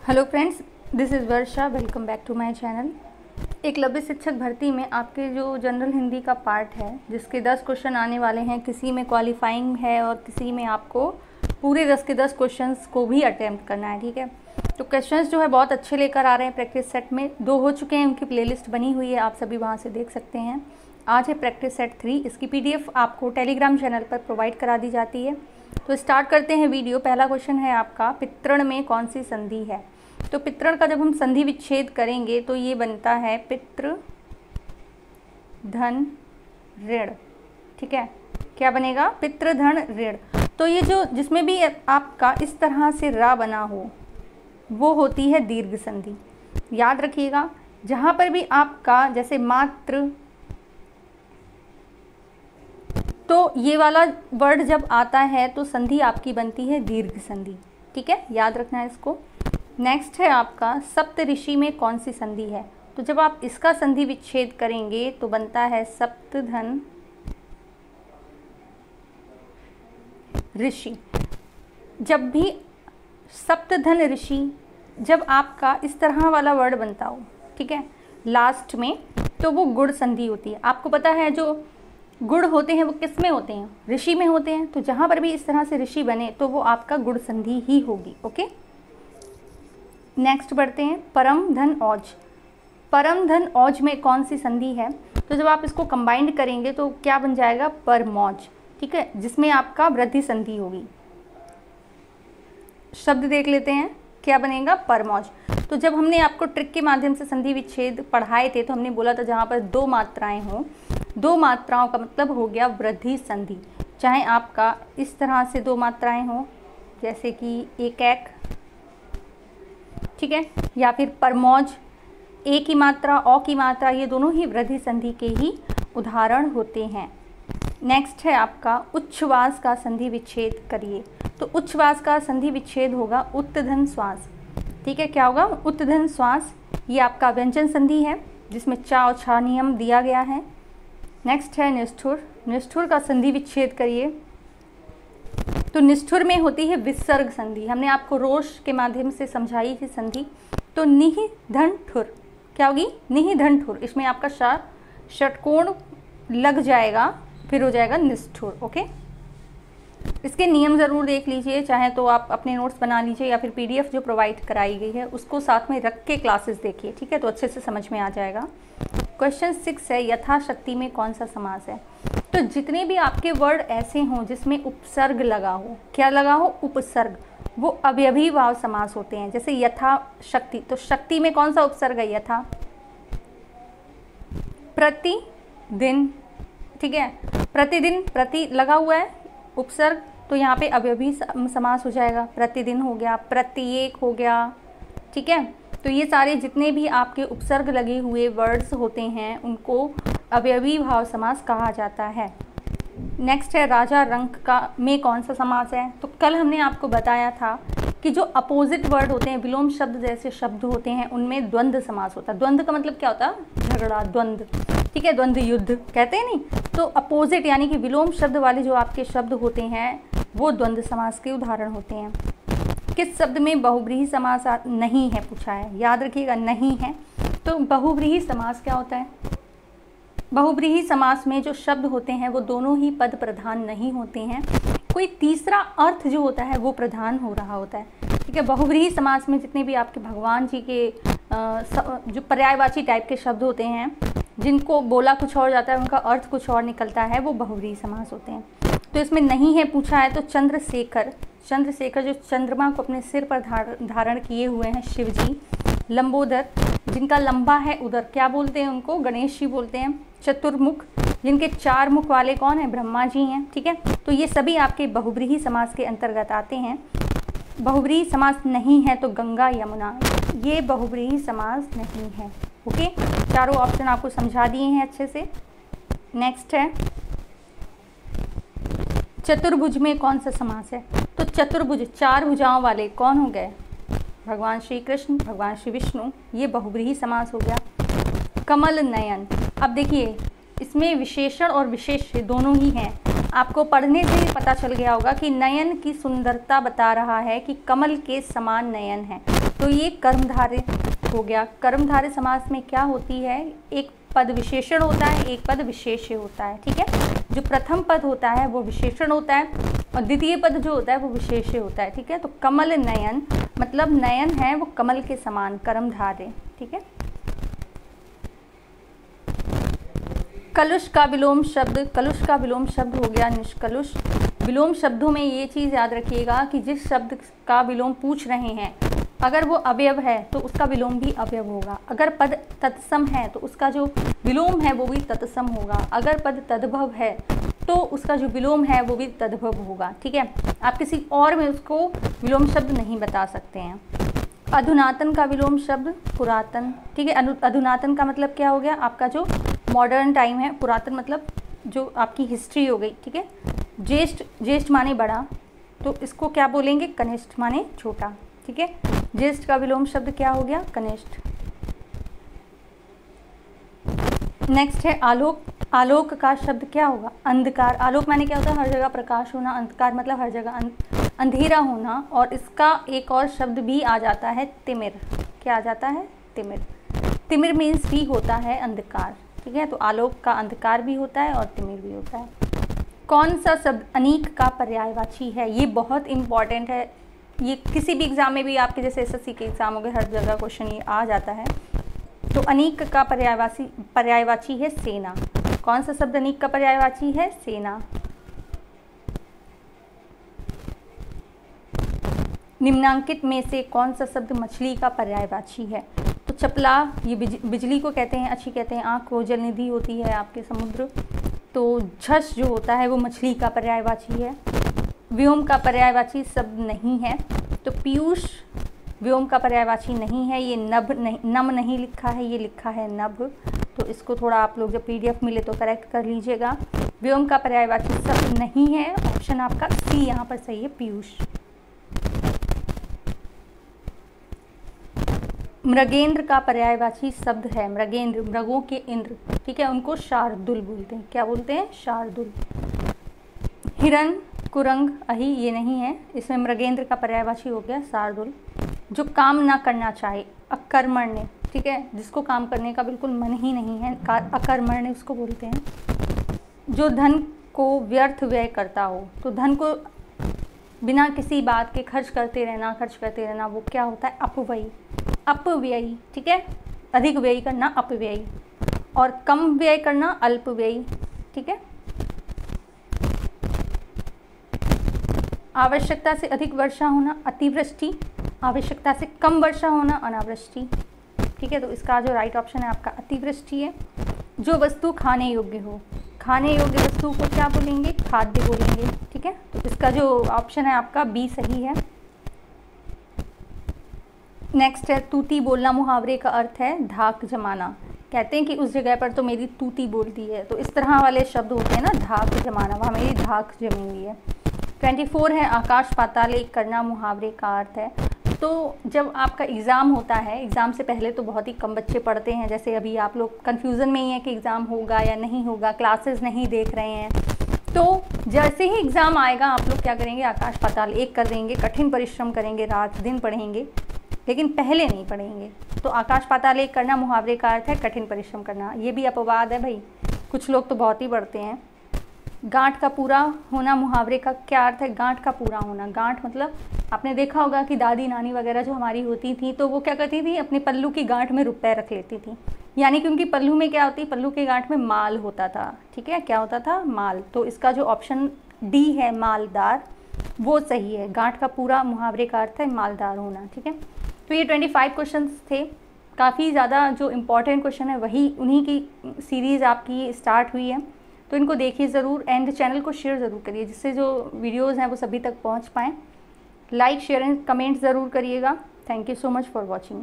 Hello friends, this is Varsha. Welcome back to my channel. Eklavya शिक्षक भर्ती में आपके जो जनरल हिंदी का पार्ट है, जिसके 10 क्वेश्चन आने वाले हैं, किसी में क्वालिफाइंग है और किसी में आपको पूरे 10 के 10 क्वेश्चंस को भी अटेम्प्ट करना है। ठीक है, तो क्वेश्चंस जो है बहुत अच्छे लेकर आ रहे हैं। प्रैक्टिस सेट में 2 हो चुके हैं, उनकी प्लेलिस्ट बनी हुई है, आप सभी वहाँ से देख सकते हैं। आज है प्रैक्टिस सेट 3। इसकी PDF आपको टेलीग्राम चैनल पर प्रोवाइड करा दी जाती है। तो स्टार्ट करते हैं वीडियो। पहला क्वेश्चन है आपका, पितृण में कौन सी संधि है? तो पितृण का जब हम संधि विच्छेद करेंगे तो ये बनता है पितृ धन ऋण। ठीक है, क्या बनेगा? पितृ धन ऋण। तो ये जो जिसमें भी आपका इस तरह से रा बना हो वो होती है दीर्घ संधि। याद रखिएगा, जहाँ पर भी आपका जैसे मातृ, तो ये वाला वर्ड जब आता है तो संधि आपकी बनती है दीर्घ संधि। ठीक है, याद रखना है इसको। नेक्स्ट है आपका, सप्तऋषि में कौन सी संधि है? तो जब आप इसका संधि विच्छेद करेंगे तो बनता है सप्तधन ऋषि। जब भी सप्तधन ऋषि, जब आपका इस तरह वाला वर्ड बनता हो, ठीक है, लास्ट में, तो वो गुण संधि होती है। आपको पता है जो गुण होते हैं वो किस में होते हैं? ऋषि में होते हैं। तो जहाँ पर भी इस तरह से ऋषि बने तो वो आपका गुण संधि ही होगी। ओके, नेक्स्ट बढ़ते हैं, परम धन औज। परम धन औज में कौन सी संधि है? तो जब आप इसको कंबाइंड करेंगे तो क्या बन जाएगा? परमौज। ठीक है, जिसमें आपका वृद्धि संधि होगी। शब्द देख लेते हैं, क्या बनेगा? परमौज। तो जब हमने आपको ट्रिक के माध्यम से संधि विच्छेद पढ़ाए थे तो हमने बोला था जहाँ पर 2 मात्राएं हों, 2 मात्राओं का मतलब हो गया वृद्धि संधि। चाहे आपका इस तरह से 2 मात्राएं हों, जैसे कि एक एक, ठीक है, या फिर परमौज, ए की मात्रा, औ की मात्रा, ये दोनों ही वृद्धि संधि के ही उदाहरण होते हैं। नेक्स्ट है आपका, उच्छ्वास का संधि विच्छेद करिए। तो उच्छ्वास का संधि विच्छेद होगा उत्तधन श्वास। ठीक है, क्या होगा? उत्तधन श्वास। ये आपका व्यंजन संधि है जिसमें चा और छा नियम दिया गया है। नेक्स्ट है निष्ठुर। निष्ठुर का संधि विच्छेद करिए। तो निष्ठुर में होती है विसर्ग संधि। हमने आपको रोष के माध्यम से समझाई थी संधि। तो निह धन ठुर, क्या होगी? निह धन ठुर। इसमें आपका षटकोण लग जाएगा, फिर हो जाएगा निष्ठुर। ओके, इसके नियम ज़रूर देख लीजिए, चाहे तो आप अपने नोट्स बना लीजिए या फिर PDF जो प्रोवाइड कराई गई है उसको साथ में रख के क्लासेस देखिए। ठीक है, तो अच्छे से समझ में आ जाएगा। क्वेश्चन 6 है, यथाशक्ति में कौन सा समास है? तो जितने भी आपके वर्ड ऐसे हों जिसमें उपसर्ग लगा हो, क्या लगा हो? उपसर्ग, वो अवयवी भाव समास होते हैं। जैसे यथाशक्ति, तो शक्ति में कौन सा उपसर्ग है? यथा। प्रतिदिन, ठीक है, प्रतिदिन, प्रति लगा हुआ है उपसर्ग, तो यहाँ पे अवयवी समास हो जाएगा। प्रतिदिन हो गया, प्रत्येक हो गया। ठीक है, तो ये सारे जितने भी आपके उपसर्ग लगे हुए वर्ड्स होते हैं उनको अवयवी भाव समास कहा जाता है। नेक्स्ट है, राजा रंक का में कौन सा समास है? तो कल हमने आपको बताया था कि जो अपोजिट वर्ड होते हैं, विलोम शब्द जैसे शब्द होते हैं, उनमें द्वंद्व समास होता है। द्वंद्व का मतलब क्या होता है? झगड़ा, द्वंद्व। ठीक है, द्वंद्व युद्ध कहते हैं नहीं। तो अपोजिट यानी कि विलोम शब्द वाले जो आपके शब्द होते हैं वो द्वंद्व समास के उदाहरण होते हैं। किस शब्द में बहुव्रीहि समास नहीं है पूछा है? याद रखिएगा, नहीं है। तो बहुव्रीहि समास क्या होता है? बहुव्रीहि समास में जो शब्द होते हैं वो दोनों ही पद प्रधान नहीं होते हैं, कोई तीसरा अर्थ जो होता है वो प्रधान हो रहा होता है। ठीक है, बहुव्रीहि समास में जितने भी आपके भगवान जी के जो पर्यायवाची टाइप के शब्द होते हैं, जिनको बोला कुछ और जाता है, उनका अर्थ कुछ और निकलता है, वो बहुव्रीहि समास होते हैं। तो इसमें नहीं है पूछा है, तो चंद्रशेखर, चंद्रशेखर जो चंद्रमा को अपने सिर पर धारण किए हुए हैं शिव जी। लंबोदर, जिनका लंबा है उदर, क्या बोलते हैं उनको? गणेश जी बोलते हैं। चतुर्मुख, जिनके 4 मुख वाले कौन है? ब्रह्मा जी हैं। ठीक है, तो ये सभी आपके बहुव्रीहि समास के अंतर्गत आते हैं। बहुव्रीहि समास नहीं है तो गंगा यमुना, ये बहुव्रीहि समास नहीं है। ओके, चारों ऑप्शन आपको समझा दिए हैं अच्छे से। नेक्स्ट है, चतुर्भुज में कौन सा समास है? तो चतुर्भुज, 4 भुजाओं वाले कौन हो गए? भगवान श्री कृष्ण, भगवान श्री विष्णु, ये बहुव्रीहि समास हो गया। कमल नयन, अब देखिए इसमें विशेषण और विशेष्य दोनों ही हैं। आपको पढ़ने से पता चल गया होगा कि नयन की सुंदरता बता रहा है कि कमल के समान नयन है। तो ये कर्मधारय हो गया। कर्मधारय समास में क्या होती है, एक पद विशेषण होता है, एक पद विशेष्य होता है, ठीक है। जो प्रथम पद होता है वो विशेषण होता है और द्वितीय पद जो होता है वो विशेष्य होता है, ठीक है। तो कमल नयन मतलब नयन है वो कमल के समान, कर्मधारय, ठीक है। कलुष का विलोम शब्द, कलुष का विलोम शब्द हो गया निष्कलुष। विलोम शब्दों में ये चीज़ याद रखिएगा कि जिस शब्द का विलोम पूछ रहे हैं अगर वो अवयव है तो उसका विलोम भी अवयव होगा। अगर पद तत्सम है तो उसका जो विलोम है वो भी तत्सम होगा। अगर पद तद्भव है तो उसका जो विलोम है वो भी तद्भव होगा, ठीक है। आप किसी और में उसको विलोम शब्द नहीं बता सकते हैं। अधुनातन का विलोम शब्द पुरातन, ठीक है। अधुनातन का मतलब क्या हो गया, आपका जो मॉडर्न टाइम है। पुरातन मतलब जो आपकी हिस्ट्री हो गई, ठीक है। ज्येष्ठ, ज्येष्ठ माने बड़ा, तो इसको क्या बोलेंगे, कनिष्ठ माने छोटा, ठीक है। ज्येष्ठ का विलोम शब्द क्या हो गया, कनिष्ठ। नेक्स्ट है आलोक। आलोक का शब्द क्या होगा, अंधकार। आलोक माने क्या होता है, हर जगह प्रकाश होना। अंधकार मतलब हर जगह अंधेरा होना। और इसका एक और शब्द भी आ जाता है तिमिर। क्या आ जाता है, तिमिर। तिमिर मीन्स भी होता है अंधकार, ठीक है। तो आलोक का अंधकार भी होता है और तिमिर भी होता है। कौन सा शब्द अनीक का पर्यायवाची है, ये बहुत इंपॉर्टेंट है। ये किसी भी एग्जाम में भी आपके जैसे एसएससी के एग्जाम हो गए, हर जगह क्वेश्चन ये आ जाता है। तो अनीक का पर्यायवाची है सेना। कौन सा शब्द अनीक का पर्यायवाची है, सेना। निम्नांकित में से कौन सा शब्द मछली का पर्यायवाची है। तो चपला, ये बिजली को कहते हैं, अच्छी कहते हैं, आँख को जलनिधि होती है आपके समुद्र। तो झस जो होता है वो मछली का पर्यायवाची है। व्योम का पर्यायवाची शब्द नहीं है, तो पीयूष व्योम का पर्यायवाची नहीं है। ये नभ नहीं, नम नहीं लिखा है, ये लिखा है नभ। तो इसको थोड़ा आप लोग जब PDF मिले तो करेक्ट कर लीजिएगा। व्योम का पर्यायवाची शब्द नहीं है, ऑप्शन आपका सी यहाँ पर सही है, पीयूष। मृगेंद्र का पर्यायवाची शब्द है, मृगेंद्र, मृगों के इंद्र, ठीक है। उनको शार्दुल बोलते हैं। क्या बोलते हैं, शार्दुल। हिरण, कुरंग, अहि ये नहीं है, इसमें मृगेंद्र का पर्यायवाची हो गया शार्दुल। जो काम ना करना चाहे, अकर्मण्य, ठीक है। जिसको काम करने का बिल्कुल मन ही नहीं है, अकर्मण्य उसको बोलते हैं। जो धन को व्यर्थ व्यय करता हो, तो धन को बिना किसी बात के खर्च करते रहना, वो क्या होता है, अपव्ययी, अपव्ययी, ठीक है। अधिक व्यय करना अपव्ययी और कम व्यय करना अल्पव्ययी, ठीक है। आवश्यकता से अधिक वर्षा होना अतिवृष्टि, आवश्यकता से कम वर्षा होना अनावृष्टि, ठीक है। तो इसका जो राइट ऑप्शन है आपका अतिवृष्टि है। जो वस्तु खाने योग्य हो, खाने योग्य वस्तु को क्या बोलेंगे, खाद्य बोलेंगे, ठीक है। तो इसका जो ऑप्शन है आपका बी सही है। नेक्स्ट है तूती बोलना। मुहावरे का अर्थ है धाक जमाना। कहते हैं कि उस जगह पर तो मेरी तूती बोलती है, तो इस तरह वाले शब्द होते हैं ना, धाक जमाना, वहाँ मेरी धाक जमी हुई है। 24 है आकाश पाताल एक करना। मुहावरे का अर्थ है, तो जब आपका एग्ज़ाम होता है, एग्ज़ाम से पहले तो बहुत ही कम बच्चे पढ़ते हैं, जैसे अभी आप लोग कन्फ्यूज़न में ही है कि एग्ज़ाम होगा या नहीं होगा, क्लासेस नहीं देख रहे हैं। तो जैसे ही एग्ज़ाम आएगा आप लोग क्या करेंगे, आकाश पाताल एक कर देंगे, कठिन परिश्रम करेंगे, रात दिन पढ़ेंगे, लेकिन पहले नहीं पढ़ेंगे। तो आकाश पाताल एक करना मुहावरे का अर्थ है कठिन परिश्रम करना। ये भी अपवाद है भाई, कुछ लोग तो बहुत ही पढ़ते हैं। गांठ का पूरा होना, मुहावरे का क्या अर्थ है, गांठ का पूरा होना। गांठ मतलब आपने देखा होगा कि दादी नानी वगैरह जो हमारी होती थी, तो वो क्या करती थी, अपने पल्लू की गांठ में रुपए रख लेती थी। यानी कि उनकी पल्लू में क्या होती, पल्लू की गांठ में माल होता था, ठीक है। क्या होता था, माल। तो इसका जो ऑप्शन डी है मालदार, वो सही है। गांठ का पूरा मुहावरे का अर्थ है मालदार होना, ठीक है। तो ये 25 क्वेश्चन थे। काफ़ी ज़्यादा जो इम्पॉर्टेंट क्वेश्चन है वही, उन्हीं की सीरीज़ आपकी स्टार्ट हुई है, तो इनको देखिए ज़रूर एंड चैनल को शेयर ज़रूर करिए, जिससे जो वीडियोज़ हैं वो सभी तक पहुंच पाएँ। लाइक शेयर एंड कमेंट ज़रूर करिएगा। Thank you so much for watching.